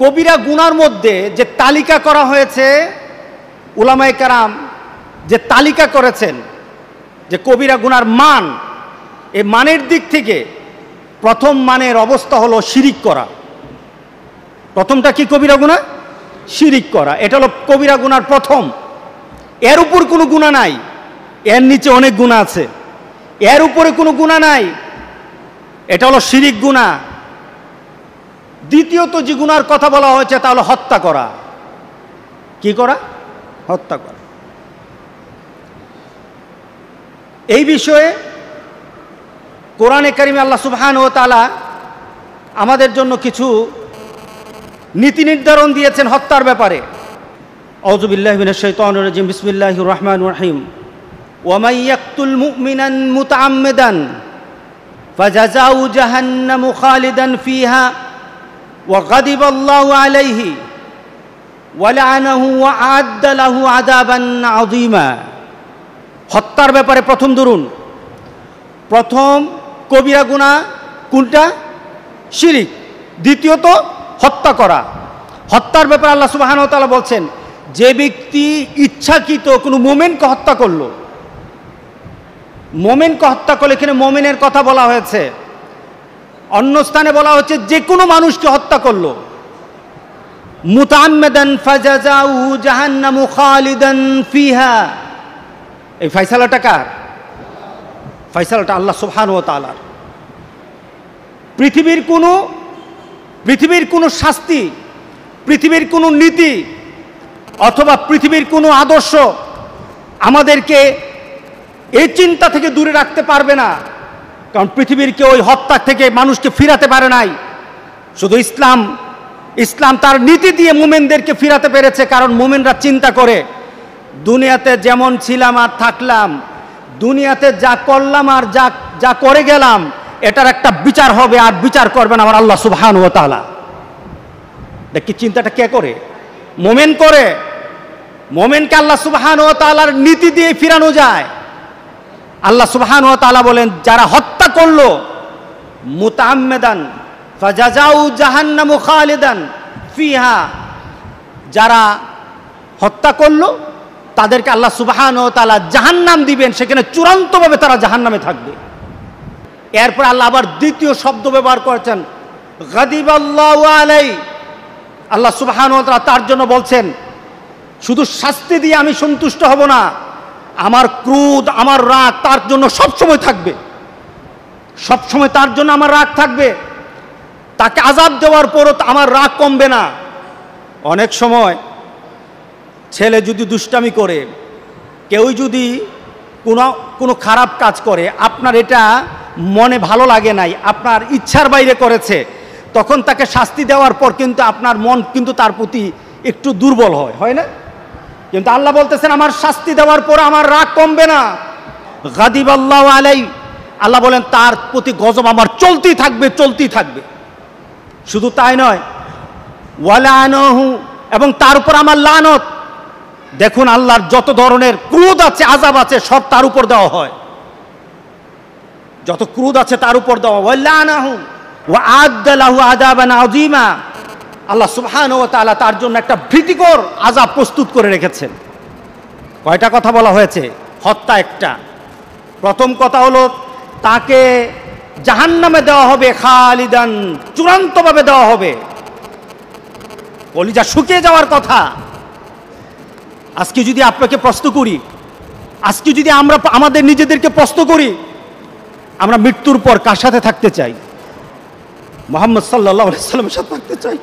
কবিরা গুনার মধ্যে যে তালিকা করা হয়েছে, উলামায়ে কেরাম যে তালিকা করেছেন যে কবিরা গুনার মান, এই মানের দিক থেকে প্রথম মানের অবস্থা হলো শিরিক করা। প্রথমটা কি? কবিরা গুনাহ শিরিক করা। এটা হলো কবিরা গুনার প্রথম। এর উপর কোনো গুনাহ নাই, এর নিচে অনেক গুনাহ আছে। এর উপরে কোনো গুনাহ নাই, এটা হলো শিরিক গুনাহ। দ্বিতীয়ত যে গুনার কথা বলা হয়েছে তা হলো হত্যা করা। কি করা? হত্যা করা। এই বিষয়ে কোরআনে কারিমে আল্লাহ সুবহানাহু ওয়া তাআলা আমাদের জন্য কিছু নীতি নির্ধারণ দিয়েছেন হত্যার ব্যাপারে। আউযু বিল্লাহি মিনাশ শাইতানির রাজিম, বিসমিল্লাহির রহমানির রহিম। ওয়া মান ইয়াকতুল মুমিনান মুতাআম্মিদান ফাজাযাউ জাহান্নামু খালিদান ফিহা ওয়া গাদিবাল্লাহু আলাইহি ওয়া লা'নাহু ওয়া আ'আদ্দা লাহু আযাবান আযীমা। হত্যার ব্যাপারে প্রথম ধরুন, প্রথম কবিরা গুনাহ কোনটা? শিরিক। দ্বিতীয়ত হত্যা করা। হত্যার ব্যাপারে আল্লাহ সুবহানাহু ওয়া তাআলা বলছেন, যে ব্যক্তি ইচ্ছাকৃত কোনো মুমিনকে হত্যা করলো, মুমিনকে হত্যা করলে, এখানে মুমিনের কথা বলা হয়েছে, অন্য স্থানে বলা হচ্ছে যে কোনো মানুষকে হত্যা করলো। মুতাআম্মিদান ফাজাযাউ জাহান্নামু খালিদান ফিহা। এই ফয়সালাটা কার? ফয়সালাটা আল্লাহ সুবহানাহু ওয়া তাআলার। পৃথিবীর কোনো শাস্তি, পৃথিবীর কোনো নীতি অথবা পৃথিবীর কোনো আদর্শ আমাদেরকে এই চিন্তা থেকে দূরে রাখতে পারবে না। কারণ পৃথিবীর কেউ ওই হত্যা থেকে মানুষকে ফিরাতে পারে নাই। শুধু ইসলাম তার নীতি দিয়ে মুমিনদেরকে ফিরাতে পেরেছে। কারণ মুমিনরা চিন্তা করে, দুনিয়াতে যেমন ছিলাম আর থাকলাম, দুনিয়াতে যা করলাম আর যা করে গেলাম, এটার একটা বিচার হবে, আর বিচার করবেন আমার আল্লাহ সুবহানাহু ওয়া তাআলা। দেখি চিন্তাটা কে করে? মুমিন করে। মুমিনকে আল্লাহ সুবহানাহু ওয়া তাআলার নীতি দিয়ে ফিরানো যায়। আল্লাহ সুবহানাহু ওয়া তাআলা বলেন, যারা হত্যা করলো মুতাআম্মিদান ফাজাযাউ জাহান্নামু খালিদান ফিহা, যারা হত্যা করলো তাদেরকে আল্লাহ সুবহানাহু ওয়া তাআলা জাহান্নাম দিবেন, সেখানে চূড়ান্তভাবে তারা জাহান্নামে থাকবে। এরপর আল্লাহ আবার দ্বিতীয় শব্দ ব্যবহার করেছেন, গাদিবাল্লাহু আলাইহি। আল্লাহ সুবহানাহু ওয়া তাআলা তার জন্য বলছেন, শুধু শাস্তি দিয়ে আমি সন্তুষ্ট হব না, আমার ক্রোধ, আমার রাগ তার জন্য সবসময় থাকবে। সবসময় তার জন্য আমার রাগ থাকবে। তাকে আযাব দেওয়ার পরও আমার রাগ কমবে না। অনেক সময় ছেলে যদি দুষ্টামি করে, কেউ যদি কোনো খারাপ কাজ করে, আপনার এটা মনে ভালো লাগে নাই, আপনার ইচ্ছার বাইরে করেছে, তখন তাকে শাস্তি দেওয়ার পর কিন্তু আপনার মন কিন্তু তার প্রতি একটু দুর্বল হয় না? কিন্তু আল্লাহ বলতেছেন, আমার শাস্তি দেওয়ার পর আমার রাগ কমবে না। গাদিবাল্লাহু আলাইহি, আল্লাহ বলেন তার প্রতি গজব আমার চলতেই থাকবে। শুধু তাই নয়, ওয়া লা'নাহু, এবং তার উপর আমার লানত। দেখুন, আল্লাহর যত ধরনের ক্রোধ আছে, আযাব আছে, সব তার উপর দেওয়া হয়। যত ক্রোধ আছে তার উপর দেওয়া। ওয়া লা'নাহু ওয়া আ'আদ্দা লাহু আযাবান আযীমা। আল্লাহ সুবহানাহু ওয়া তাআলা তার জন্য একটা ভীতিকর আযাব প্রস্তুত করে রেখেছেন। কয়টা কথা বলা হয়েছে? হত্যা একটা। প্রথম কথা হলো তাকে জাহান্নামে দেওয়া হবে, খালিদান, চূড়ান্তভাবে দেওয়া হবে। কলিজা শুকিয়ে যাওয়ার কথা। আজকে যদি আপনাকে প্রশ্ন করি, আজকে যদি আমরা আমাদের নিজেদেরকে প্রশ্ন করি, আমরা মৃত্যুর পর কার সাথে থাকতে চাই? মুহাম্মদ সাল্লাল্লাহু আলাইহি ওয়াসাল্লামের সাথে থাকতে চাই।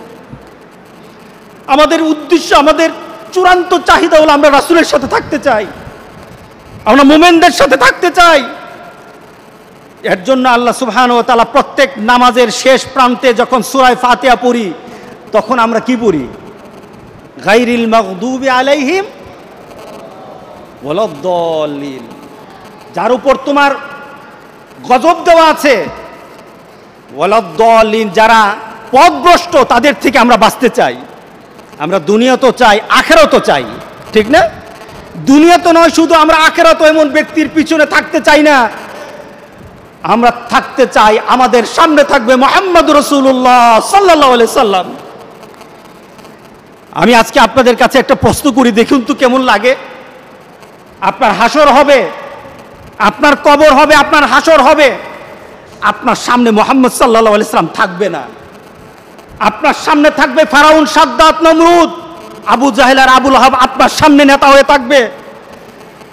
আমাদের উদ্দেশ্য, আমাদের চূড়ান্ত চাহিদা হলো আমরা রাসূলের সাথে থাকতে চাই, আমরা মুমিনদের সাথে থাকতে চাই। এর জন্য আল্লাহ সুবহানাহু ওয়া তাআলা প্রত্যেক নামাজের শেষ প্রান্তে যখন সূরা ফাতিহা পড়ি, তখন আমরা কি পড়ি? গায়রিল মাগদুবি আলাইহিম ওয়ালাদ-দাল্লিন। যার উপর তোমার গজব দেওয়া আছে, ওয়ালাদ-দাল্লিন, যারা পথভ্রষ্ট, তাদের থেকে আমরা বাঁচতে চাই। আমরা দুনিয়া তো চাই, আখিরাতও চাই, ঠিক না? দুনিয়া তো নয় শুধু, আমরা আখিরাত এমন ব্যক্তির পিছনে থাকতে চাই না। আমরা থাকতে চাই, আমাদের সামনে থাকবে মুহাম্মদ রাসূলুল্লাহ সাল্লাল্লাহু আলাইহি সাল্লাম। আমি আজকে আপনাদের কাছে একটা প্রশ্ন করি, দেখুন তো কেমন লাগে। আপনার হাসর হবে, আপনার কবর হবে, আপনার হাসর হবে, আপনার সামনে মুহাম্মদ সাল্লাল্লাহু আলাইহি সাল্লাম থাকবে না। আপনার সামনে থাকবে ফেরাউন, সাদ্দাত, নমরুদ, আবু জাহেল আর আবু লাহাব আপনার সামনে নেতা হয়ে থাকবে।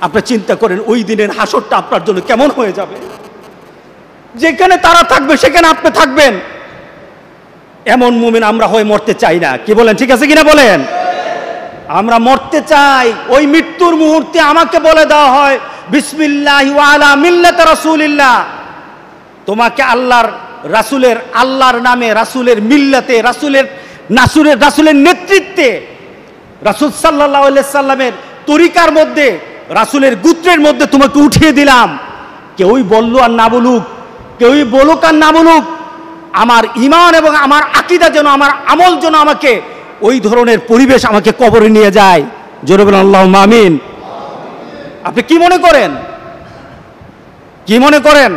আপনি চিন্তা করেন ওই দিনের হাসরটা আপনার জন্য কেমন হয়ে যাবে। যেখানে তারা থাকবে সেখানে আপনি থাকবেন। এমন মুমিন আমরা হয়ে মরতে চাই না, কি বলেন? ঠিক আছে কিনা বলেন? আমরা মরতে চাই ওই মৃত্যুর মুহূর্তে আমাকে বলে দেওয়া হয় বিসমিল্লাহি ওয়া আলা মিল্লাতি রাসূলিল্লাহ, তোমাকে আল্লাহর নামে, রাসূলের মিল্লাতে, রাসূলের নেতৃত্বে, রাসূল সাল্লাল্লাহু আলাইহি সাল্লামের তরিকার মধ্যে, রাসূলের গোত্রের মধ্যে তোমাকে উঠিয়ে দিলাম। কেউই বলল আর না বলুক, কেউই বলুক আর না বলুক, আমার ঈমান এবং আমার আকীদা যেন, আমার আমল যেন আমাকে ওই ধরনের পরিবেশ আমাকে কবরে নিয়ে যায়। জোরে বলেন আল্লাহুম্মা আমিন। আপনি কি মনে করেন, কি মনে করেন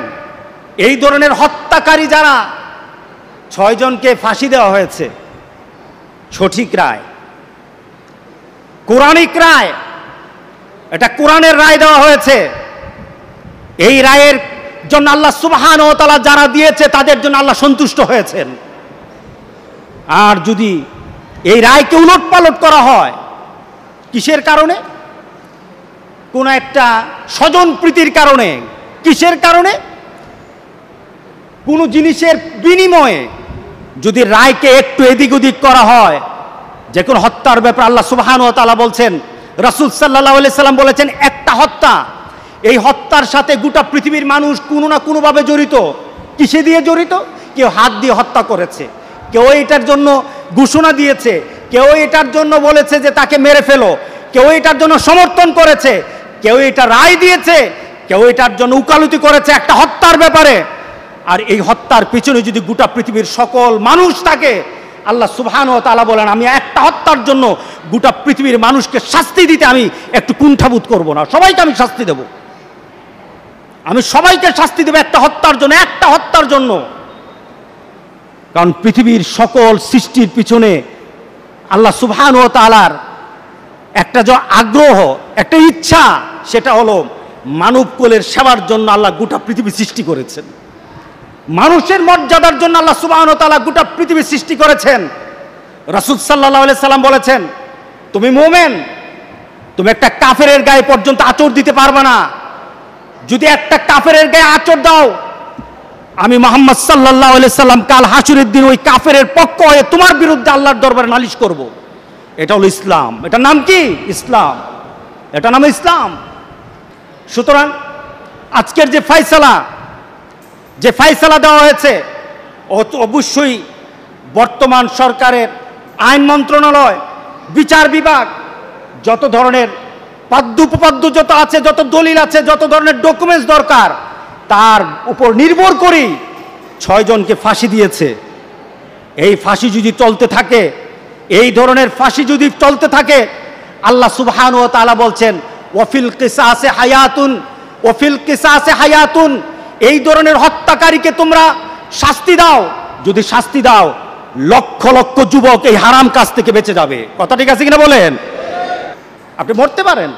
এই ধরনের হত্যাকারী যারা 6 জনকে ফাঁসি দেওয়া হয়েছে, সঠিক রায়, কোরআনিক রায়, এটা কোরআনের রায় দেওয়া হয়েছে। এই রায়ের জন্য আল্লাহ সুবহানাহু ওয়া তাআলা যারা দিয়েছে তাদের জন্য আল্লাহ সন্তুষ্ট হয়েছেন। আর যদি এই রায়কে উলটপালট করা হয় কিসের কারণে? কোন একটা স্বজন প্রীতির কারণে, কিসের কারণে? কোন জিনিসের বিনিময়ে যদি রায়কে একটু এদিক ওদিক করা হয়, যে কোন হত্যার ব্যাপারে আল্লাহ সুবহানাহু ওয়া তাআলা বলছেন, রাসূল সাল্লাল্লাহু আলাইহি সাল্লাম বলেছেন, একটা হত্যা, এই হত্যার সাথে গোটা পৃথিবীর মানুষ কোনো না কোনোভাবে জড়িত। কিসে দিয়ে জড়িত? কেউ হাত দিয়ে হত্যা করেছে, কেউ এটার জন্য ঘোষণা দিয়েছে, কেউ এটার জন্য বলেছে যে তাকে মেরে ফেলো, কেউ এটার জন্য সমর্থন করেছে, কেউ এটা রায় দিয়েছে, কেউ এটার জন্য উকালতি করেছে একটা হত্যার ব্যাপারে। আর এই হত্যার পিছনে যদি গোটা পৃথিবীর সকল মানুষ থাকে, আল্লাহ সুবহানাহু ওয়া তাআলা বলেন, আমি একটা হত্যার জন্য গোটা পৃথিবীর মানুষকে শাস্তি দিতে আমি একটু কুণ্ঠাবোধ করব না, সবাইকে আমি শাস্তি দেব, আমি সবাইকে শাস্তি দেব একটা হত্যার জন্য, একটা হত্যার জন্য। কারণ পৃথিবীর সকল সৃষ্টির পিছনে আল্লাহ সুবহানাহু ওয়া তাআলার একটা যে আগ্রহ, একটা ইচ্ছা, সেটা হলো মানবকুলের সেবার জন্য আল্লাহ গোটা পৃথিবী সৃষ্টি করেছেন। মানুষের মর্যাদার জন্য আল্লাহ সুবহানাহু ওয়া তাআলা গোটা পৃথিবী সৃষ্টি করেছেন। রাসূল সাল্লাল্লাহু আলাইহি সাল্লাম বলেছেন, তুমি মুমিন, তুমি একটা কাফেরের গায়ে পর্যন্ত আঁচড় দিতে পারবে না। যদি একটা কাফেরের গায়ে আঁচড় দাও, আমি মুহাম্মদ সাল্লাল্লাহু আলাইহি সাল্লাম কাল হাসরের দিন ওই কাফেরের পক্ষ হয়ে তোমার বিরুদ্ধে আল্লাহর দরবারে নালিশ করব। এটা হলো ইসলাম। এটার নাম কি? ইসলাম। এটার নাম ইসলাম। সুতরাং আজকের যে ফায়সালা দেওয়া হয়েছে, অবশ্যই বর্তমান সরকারের আইন মন্ত্রণালয়, বিচার বিভাগ, যত ধরনের পাদ্য যত আছে, যত দলিল আছে, যত ধরনের ডকুমেন্টস দরকার, তার উপর নির্ভর করেই 6 জনকে ফাঁসি দিয়েছে। এই ফাঁসি যদি চলতে থাকে, এই ধরনের ফাঁসি যদি চলতে থাকে, আল্লাহ সুবহানাহু ওয়া তাআলা বলছেন, ওয়াফিল কিসাসে হায়াতুন, ওয়াফিল কিসাসে হায়াতুন, এই ধরনের হত্যাকারীকে তোমরা শাস্তি দাও। যদি শাস্তি দাও, লক্ষ লক্ষ যুবক এই হারাম কাজ থেকে বেঁচে যাবে। কথা ঠিক আছে কিনা বলেন? আপনি মরতে পারেন,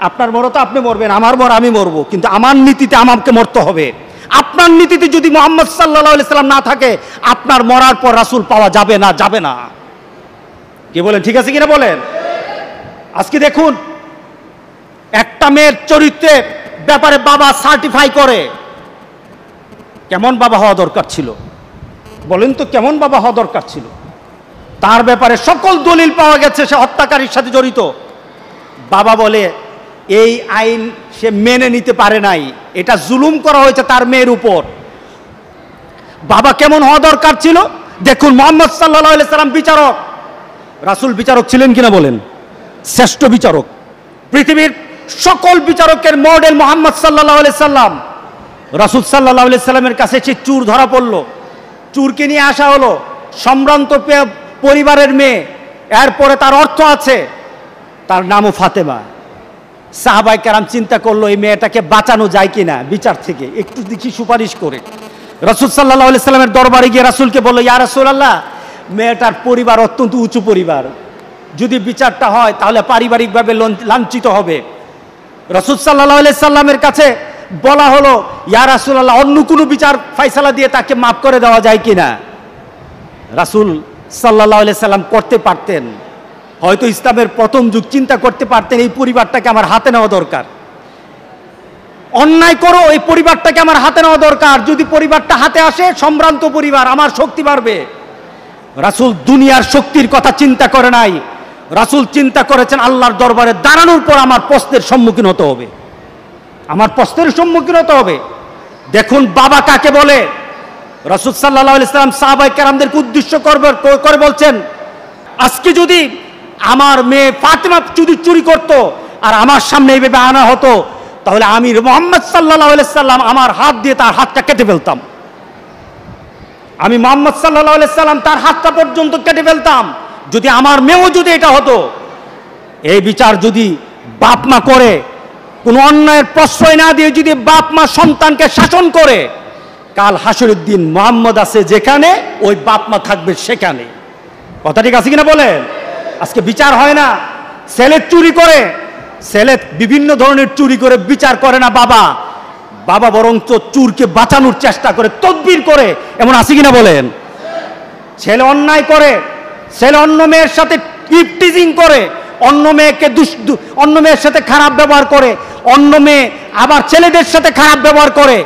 আপনার মরতো আপনি মরবেন, আমার মর আমি মরবো, কিন্তু আমার নীতিতে আমাকে মরতে হবে। আপনার নীতিতে যদি মুহাম্মদ সাল্লাল্লাহু আলাইহি সাল্লাম না থাকে, আপনার মরার পর রাসূল পাওয়া যাবে না, যাবে না। কি বলেন? ঠিক আছে কিনা বলেন? আজকে দেখুন, একটা মেয়ের চরিত্রের ব্যাপারে বাবা সার্টিফাই করে। কেমন বাবা হওয়া দরকার ছিল বলেন তো? কেমন বাবা হওয়া দরকার ছিল? তার ব্যাপারে সকল দলিল পাওয়া গেছে সে হত্যাকারীর সাথে জড়িত। বাবা বলে এই আইন সে মেনে নিতে পারে নাই, এটা জুলুম করা হয়েছে তার মেয়ের উপর। বাবা কেমন হওয়া দরকার ছিল? দেখুন, মুহাম্মদ সাল্লাল্লাহু আলাইহি সাল্লাম বিচারক, রাসূল বিচারক ছিলেন কিনা বলেন? শ্রেষ্ঠ বিচারক, পৃথিবীর সকল বিচারকের মডেল মুহাম্মদ সাল্লাল্লাহু আলাইহি সাল্লাম। রাসূল সাল্লাল্লাহু আলাইহি সাল্লামের কাছে সে চোর ধরা পড়ল, চোরকে নিয়ে আসা হলো, সম্ভ্রান্ত পরিবারের মেয়ে, এরপরে তার অর্থ আছে, তার নামও ফাতেমা। সাহাবায়ে কেরাম চিন্তা করলো এই মেয়েটাকে বাঁচানো যায় কিনা বিচার থেকে, একটু দেখি সুপারিশ করে। রাসূল সাল্লাল্লাহু আলাইহি সাল্লামের দরবারে গিয়ে রাসূলকে বলল, ইয়া রাসূলুল্লাহ, মেয়েটার পরিবার অত্যন্ত উঁচু পরিবার, যদি বিচারটা হয় তাহলে পারিবারিকভাবে লাঞ্ছিত হবে। রাসূল সাল্লাল্লাহু আলাইহি সাল্লামের কাছে বলা হলো, ইয়া রাসূলুল্লাহ, অন্য কোনো বিচার ফায়সালা দিয়ে তাকে মাফ করে দেওয়া যায় কিনা? রাসূল সাল্লাল্লাহু আলাইহি সাল্লাম করতে পারতেন, হয়তো ইসলামের প্রথম যুগ চিন্তা করতে পারতেন এই পরিবারটাকে আমার হাতে নেওয়া দরকার, অন্যায় করো এই পরিবারটাকে আমার হাতে নেওয়া দরকার, যদি পরিবারটা হাতে আসে সম্ভ্রান্ত পরিবার, আমার শক্তি বাড়বে। রাসূল দুনিয়ার শক্তির কথা চিন্তা করে নাই, রাসূল চিন্তা করেছেন আল্লাহর দরবারে দাঁড়ানোর পর আমার প্রশ্নের সম্মুখীন হতে হবে, আমার প্রশ্নের সম্মুখীন হতে হবে। দেখুন বাবা কাকে বলে। রাসূল সাল্লাল্লাহু আলাইহি সাল্লাম সাহাবায়ে কেরামদেরকে উদ্দেশ্য করে বলছেন, আজকে যদি আমার মেয়ে ফাতেমা যদি চুরি করত আর আমার সামনে এইভাবে আনা হতো, তাহলে আমি মুহাম্মদ সাল্লাল্লাহু আলাইহি সাল্লাম আমার হাত দিয়ে তার হাতটা কেটে ফেলতাম, আমি মুহাম্মদ সাল্লাল্লাহু আলাইহি সাল্লাম তার হাতটা পর্যন্ত কেটে ফেলতাম, যদি আমার মেয়েও যদি এটা হতো। এই বিচার যদি বাপ মা করে, কোনো অন্যায়ের প্রশ্রয় না দিয়ে যদি বাপ মা সন্তানকে শাসন করে, কাল হাসরের দিন মুহাম্মদ আছে যেখানে, ওই বাপ মা থাকবে সেখানে। কথা ঠিক আছে কিনা বলেন? আজকে বিচার হয় না, ছেলে চুরি করে, ছেলে বিভিন্ন ধরনের চুরি করে বিচার করে না বাবা, বাবা বরঞ্চ চুরকে বাঁচানোর চেষ্টা করে, তদবির করে, এমন আছে কিনা বলেন? ছেলে অন্যায় করে, ছেলে অন্য মেয়ের সাথে টিজিং করে, অন্য মেয়েকে অন্য মেয়ের সাথে খারাপ ব্যবহার করে, অন্য মেয়ে আবার ছেলেদের সাথে খারাপ ব্যবহার করে,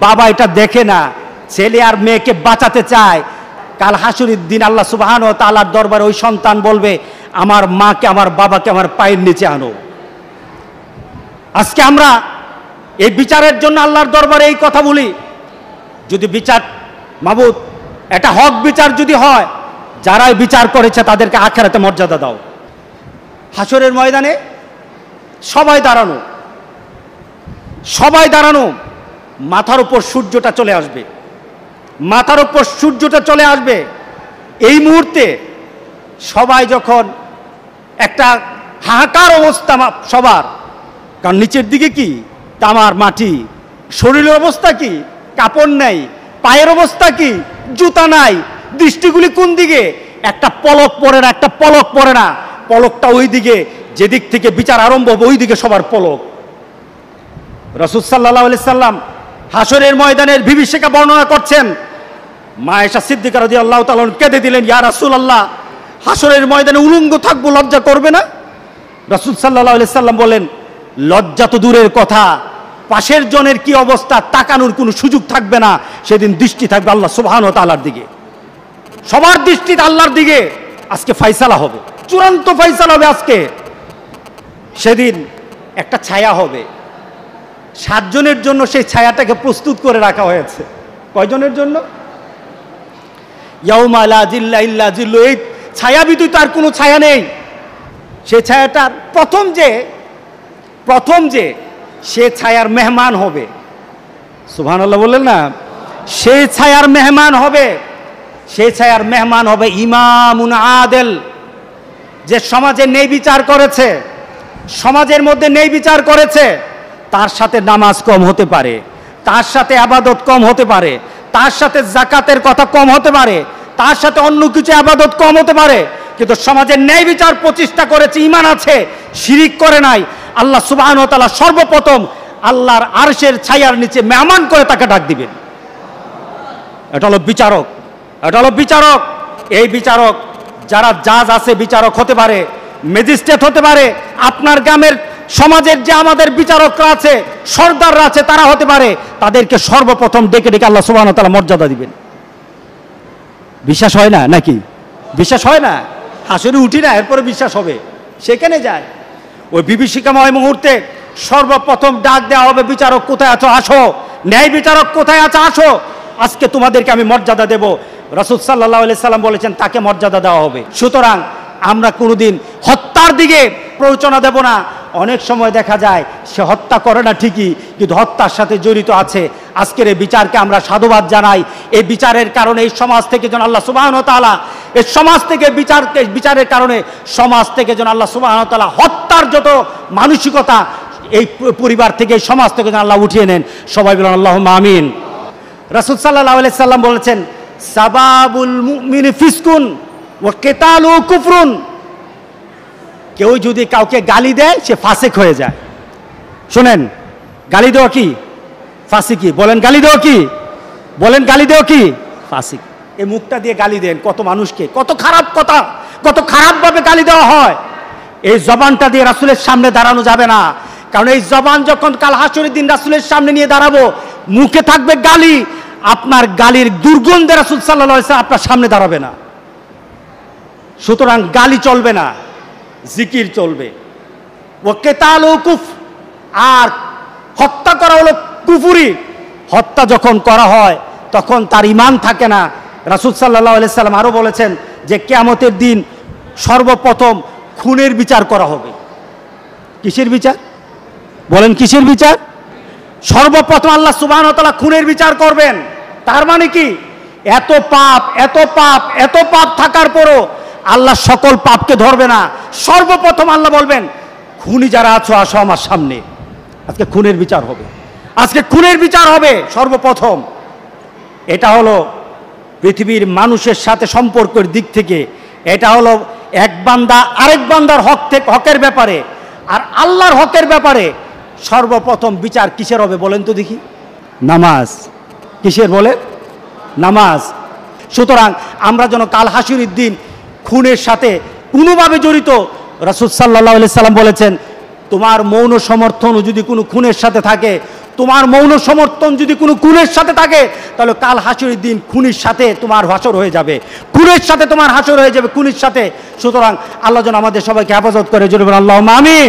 বাবা এটা দেখে না, ছেলে আর মেয়েকে বাঁচাতে চায়। কাল হাসরের দিন আল্লাহ সুবহানাহু ওয়া তাআলার দরবারে ওই সন্তান বলবে, আমার মাকে আমার বাবাকে আমার পায়ের নিচে আনো। আজকে আমরা এই বিচারের জন্য আল্লাহর দরবারে এই কথা বলি, যদি বিচার মাবুদ এটা হক বিচার যদি হয়, যারাই বিচার করেছে তাদেরকে আখিরাতে মর্যাদা দাও। হাসরের ময়দানে সবাই দাঁড়ানো, সবাই দাঁড়ানো, মাথার উপর সূর্যটা চলে আসবে, মাথার উপর সূর্যটা চলে আসবে। এই মুহূর্তে সবাই যখন একটা হাহাকার অবস্থা সবার, কারণ নিচের দিকে কি তামার মাটি, শরীরের অবস্থা কি, কাপড় নাই, পায়ের অবস্থা কি, জুতা নাই, দৃষ্টিগুলি কোন দিকে, একটা পলক পড়ে না, একটা পলক পড়ে না, পলকটা ওই দিকে, যেদিক থেকে বিচার আরম্ভ হবে ওই দিকে সবার পলক। রাসূল সাল্লাল্লাহু আলাইহি সাল্লাম হাসরের ময়দানের বিভীষিকা বর্ণনা করছেন, মা আয়েশা সিদ্দিকা রাদিয়াল্লাহু তাআলা কেঁদে দিলেন, ইয়া রাসূলুল্লাহ, হাসরের ময়দানে উলঙ্গ থাকবো, লজ্জা করবে না? রাসূল সাল্লাল্লাহু আলাইহি সাল্লাম বলেন, লজ্জা তো দূরের কথা, পাশের জনের কি অবস্থা তাকানোর কোনো সুযোগ থাকবে না, সেদিন দৃষ্টি থাকবে আল্লাহ সুবহানাহু ওয়া তাআলার দিকে, সবার দৃষ্টি আল্লাহর দিকে। আজকে ফয়সালা হবে, চূড়ান্ত ফয়সালা হবে আজকে। সেদিন একটা ছায়া হবে, 7 জনের জন্য সেই ছায়াটাকে প্রস্তুত করে রাখা হয়েছে। কয়জনের জন্য? ইয়াউমা লা জিল্লা ইল্লা জিল্লু, এই ছায়া ব্যতীত আর কোনো ছায়া নেই। সেই ছায়াটার প্রথম যে সে ছায়ার মেহমান হবে, সুবহানাল্লাহ বললেন না, সেই ছায়ার মেহমান হবে, সেই ছায়ার মেহমান হবে ইমামুন আদেল, যে সমাজে ন্যায় বিচার করেছে, সমাজের মধ্যে ন্যায় বিচার করেছে। তার সাথে নামাজ কম হতে পারে, তার সাথে ইবাদত কম হতে পারে, তার সাথে যাকাতের কথা কম হতে পারে, তার সাথে অন্য কিছু ইবাদত কম হতে পারে, কিন্তু সমাজের ন্যায় বিচার প্রতিষ্ঠা করেছে, ঈমান আছে, শিরিক করে নাই। আল্লাহ সুবহানাহু ওয়া তাআলা সর্বপ্রথম আল্লাহর আরশের ছায়ার নিচে মেহমান করে তাকে ডাক দিবেন। এটা হলো বিচারক, এটা হলো বিচারক। এই বিচারক যারা জাজ আছে, বিচারক হতে পারে, ম্যাজিস্ট্রেট হতে পারে, আপনার গ্রামের সমাজের যে আমাদের বিচারকরা আছে, সরদাররা আছে, তারা হতে পারে। তাদেরকে সর্বপ্রথম ডেকে ডেকে আল্লাহ সুবহানাহু ওয়া তাআলা মর্যাদা দিবেন। বিশ্বাস হয় না নাকি? বিশ্বাস হয় না? হাসরে উঠি না, এরপরে বিশ্বাস হবে, সেখানে যায়। ওই বিভীষিকাময় মুহূর্তে সর্বপ্রথম ডাক দেওয়া হবে, বিচারক কোথায় আছো আসো, ন্যায় বিচারক কোথায় আছে আসো, আজকে তোমাদেরকে আমি মর্যাদা দেব। রাসূল সাল্লাল্লাহু আলাইহি সাল্লাম বলেছেন তাকে মর্যাদা দেওয়া হবে। সুতরাং আমরা কোনোদিন হত্যার দিকে প্ররোচনা দেব না। অনেক সময় দেখা যায় সে হত্যা করে না ঠিকই, কিন্তু হত্যার সাথে জড়িত আছে। আজকের এই বিচারকে আমরা সাধুবাদ জানাই। এই বিচারের কারণে এই সমাজ থেকে যেন আল্লাহ সুবহানাহু ওয়া তাআলা, এই সমাজ থেকে বিচারের কারণে সমাজ থেকে যেন আল্লাহ সুবহানাহু ওয়া তাআলা হত্যার যত মানসিকতা এই পরিবার থেকে, এই সমাজ থেকে যেন আল্লাহ উঠিয়ে নেন। সবাই বলেন আল্লাহুম্মা আমিন। রাসূল সাল্লাল্লাহু আলাইহি সাল্লাম বলেছেন, সাবাবুল মুমিনি ফিসকুন ওয়া কিতালু কুফরুন। কেউ যদি কাউকে গালি দেয় সে ফাসিক হয়ে যায়। শোনেন, গালি দেওয়া কি? ফাসিকি। বলেন গালি দেওয়া কি? বলেন গালি দেওয়া কি? ফাসিক। এই মুখটা দিয়ে গালি দেন কত মানুষকে, কত খারাপ কথা, কত খারাপভাবে গালি দেওয়া হয়। এই জবানটা দিয়ে রাসূলের সামনে দাঁড়ানো যাবে না, কারণ এই জবান যখন কাল হাসরের দিন রাসূলের সামনে নিয়ে দাঁড়াবো, মুখে থাকবে গালি, আপনার গালির দুর্গন্ধে রাসূল সাল্লাল্লাহু আলাইহি ওয়াসাল্লাম আপনার সামনে দাঁড়াবে না। সুতরাং গালি চলবে না, জিকির চলবে। ওয়া কিতালু কুফ, আর হত্যা করা হলো কুফরি। হত্যা যখন করা হয় তখন তার ঈমান থাকে না। রাসূল সাল্লাল্লাহু আলাইহি সাল্লাম আরো বলেছেন যে কিয়ামতের দিন সর্বপ্রথম খুনের বিচার করা হবে। কিসের বিচার? বলেন কিসের বিচার? সর্বপ্রথম আল্লাহ সুবহানাহু ওয়া তাআলা খুনের বিচার করবেন। তার মানে কি? এত পাপ, এত পাপ, এত পাপ থাকার পরও আল্লাহ সকল পাপকে ধরবে না। সর্বপ্রথম আল্লাহ বলবেন, খুনি যারা আছো আসো আমার সামনে, আজকে খুনের বিচার হবে, আজকে খুনের বিচার হবে সর্বপ্রথম। এটা হলো পৃথিবীর মানুষের সাথে সম্পর্কের দিক থেকে, এটা হলো এক বান্দা আরেক বান্দার হকের ব্যাপারে, আর আল্লাহর হকের ব্যাপারে সর্বপ্রথম বিচার কিসের হবে বলেন তো দেখি? নামাজ। কিসের বলে? নামাজ। সুতরাং আমরা যেন কাল হাসরের দিন খুনের সাথে কোনোভাবে জড়িত, রাসূল সাল্লাল্লাহু আলাইহি সাল্লাম বলেছেন, তোমার মৌন সমর্থন যদি কোনো খুনের সাথে থাকে, তোমার মৌন সমর্থন যদি কোনো খুনের সাথে থাকে, তাহলে কাল হাসরের দিন খুনির সাথে তোমার হাসর হয়ে যাবে, খুনের সাথে তোমার হাসর হয়ে যাবে, খুনির সাথে। সুতরাং আল্লাহ যেন আমাদের সবাইকে হেফাজত করে, জোরে বলেন আল্লাহুম্মা আমিন।